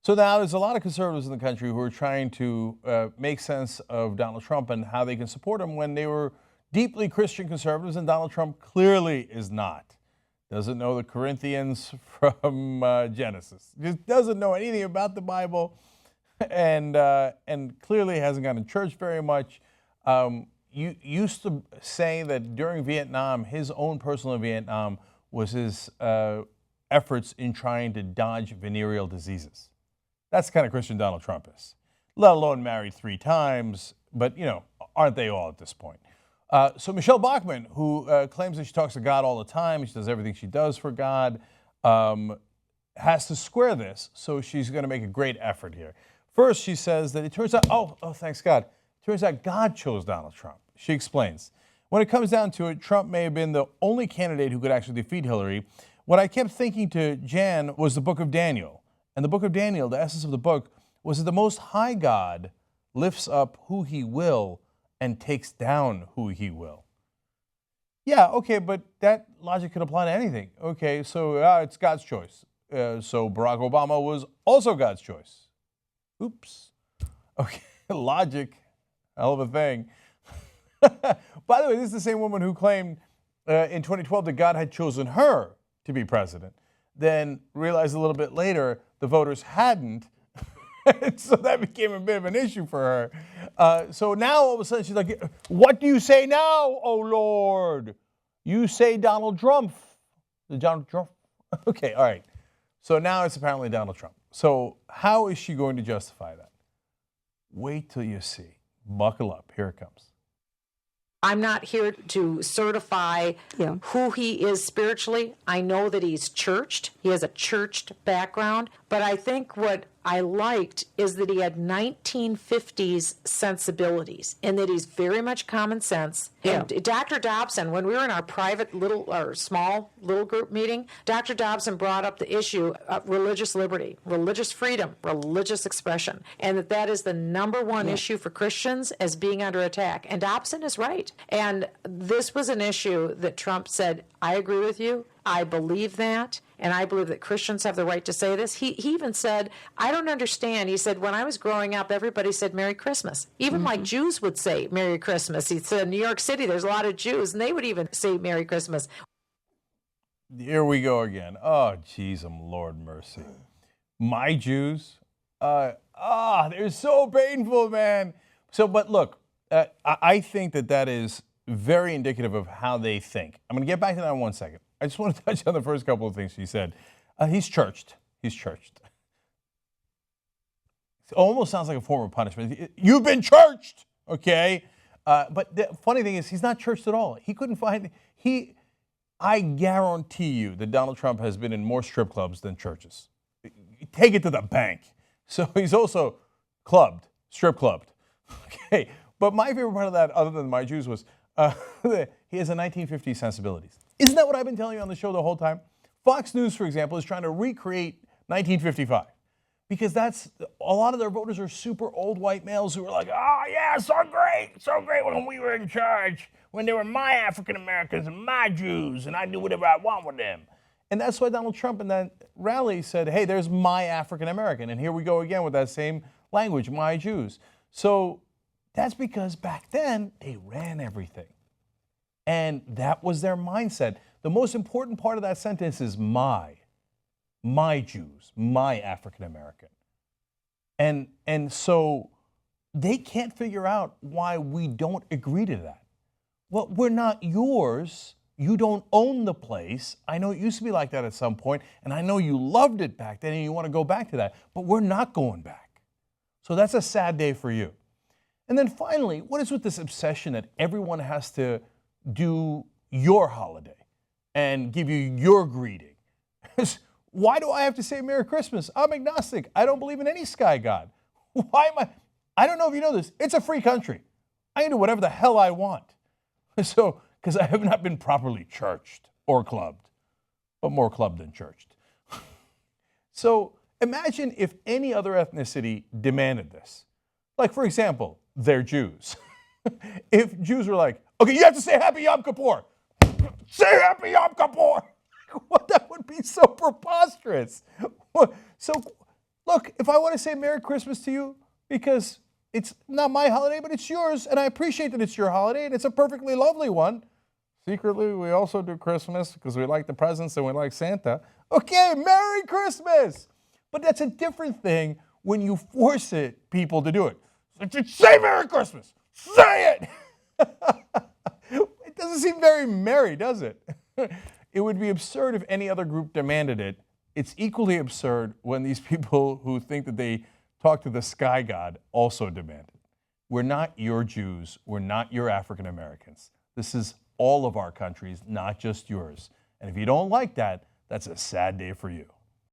So now there's a lot of conservatives in the country who are trying to make sense of Donald Trump and how they can support him when they were deeply Christian conservatives, and Donald Trump clearly is not. Doesn't know the Corinthians from Genesis. Just doesn't know anything about the Bible, and clearly hasn't gone to church very much. You used to say that during Vietnam, his own personal Vietnam was his efforts in trying to dodge venereal diseases. That's the kind of Christian Donald Trump is, let alone married 3 times, but, aren't they all at this point? So Michele Bachmann, who claims that she talks to God all the time, she does everything she does for God, has to square this, so she's going to make a great effort here. First, she says that it turns out, thanks God, it turns out God chose Donald Trump. She explains, when it comes down to it, Trump may have been the only candidate who could actually defeat Hillary. What I kept thinking to Jan was the book of Daniel. And the book of Daniel, the essence of the book, was that the Most High God lifts up who he will and takes down who he will. Yeah, okay, but that logic could apply to anything. Okay, so it's God's choice. So Barack Obama was also God's choice. Oops. Okay, logic, hell of a thing. By the way, this is the same woman who claimed in 2012 that God had chosen her to be president, then realized a little bit later the voters hadn't, so that became a bit of an issue for her. So now all of a sudden she's like, what do you say now, oh Lord? You say Donald Trump. Donald Trump? Okay, all right. So now it's apparently Donald Trump. So how is she going to justify that? Wait till you see. Buckle up. Here it comes. I'm not here to certify who he is spiritually. I know that he's churched. He has a churched background. But I think what I liked is that he had 1950s sensibilities and that he's very much common sense. Yeah. And Dr. Dobson, when we were in our private small little group meeting, Dr. Dobson brought up the issue of religious liberty, religious freedom, religious expression, and that is the number one issue for Christians as being under attack. And Dobson is right. And this was an issue that Trump said, I agree with you. I believe that, and I believe that Christians have the right to say this. He even said, I don't understand. He said, when I was growing up, everybody said Merry Christmas. Even like Jews would say Merry Christmas. He said, in New York City, there's a lot of Jews, and they would even say Merry Christmas. Here we go again. Oh, geez, Lord mercy. My Jews? They're so painful, man. So, but look, I think that is very indicative of how they think. I'm going to get back to that in 1 second. I just want to touch on the first couple of things she said. He's churched. He's churched. It almost sounds like a form of punishment. You've been churched, okay? But the funny thing is, he's not churched at all. He couldn't find, I guarantee you that Donald Trump has been in more strip clubs than churches. Take it to the bank. So he's also strip clubbed. Okay, but my favorite part of that, other than my Jews, was he has a 1950s sensibilities. Isn't that what I've been telling you on the show the whole time? Fox News, for example, is trying to recreate 1955 because a lot of their voters are super old white males who are like, oh yeah, so great when we were in charge, when they were my African Americans and my Jews, and I do whatever I want with them. And that's why Donald Trump in that rally said, hey, there's my African American, and here we go again with that same language, my Jews. So that's because back then they ran everything. And that was their mindset. The most important part of that sentence is my Jews, my African American. And so they can't figure out why we don't agree to that. Well, we're not yours. You don't own the place. I know it used to be like that at some point, and I know you loved it back then and you want to go back to that, but we're not going back. So that's a sad day for you. And then finally, what is with this obsession that everyone has to do your holiday and give you your greeting? Why do I have to say Merry Christmas? I'm agnostic. I don't believe in any sky god. Why am I don't know if you know this. It's a free country. I can do whatever the hell I want. So, because I have not been properly churched or clubbed, but more clubbed than churched. So imagine if any other ethnicity demanded this. Like, for example, they're Jews. If Jews were like, okay, you have to say Happy Yom Kippur. Say Happy Yom Kippur. Well, that would be so preposterous. So Look, if I want to say Merry Christmas to you because it's not my holiday, but it's yours, and I appreciate that it's your holiday, and it's a perfectly lovely one. Secretly, we also do Christmas because we like the presents and we like Santa. Okay, Merry Christmas! But that's a different thing when you force people to do it. So say Merry Christmas! Say it! It doesn't seem very merry, does it? It would be absurd if any other group demanded it. It's equally absurd when these people who think that they talk to the sky god also demand it. We're not your Jews. We're not your African Americans. This is all of our countries, not just yours. And if you don't like that, that's a sad day for you.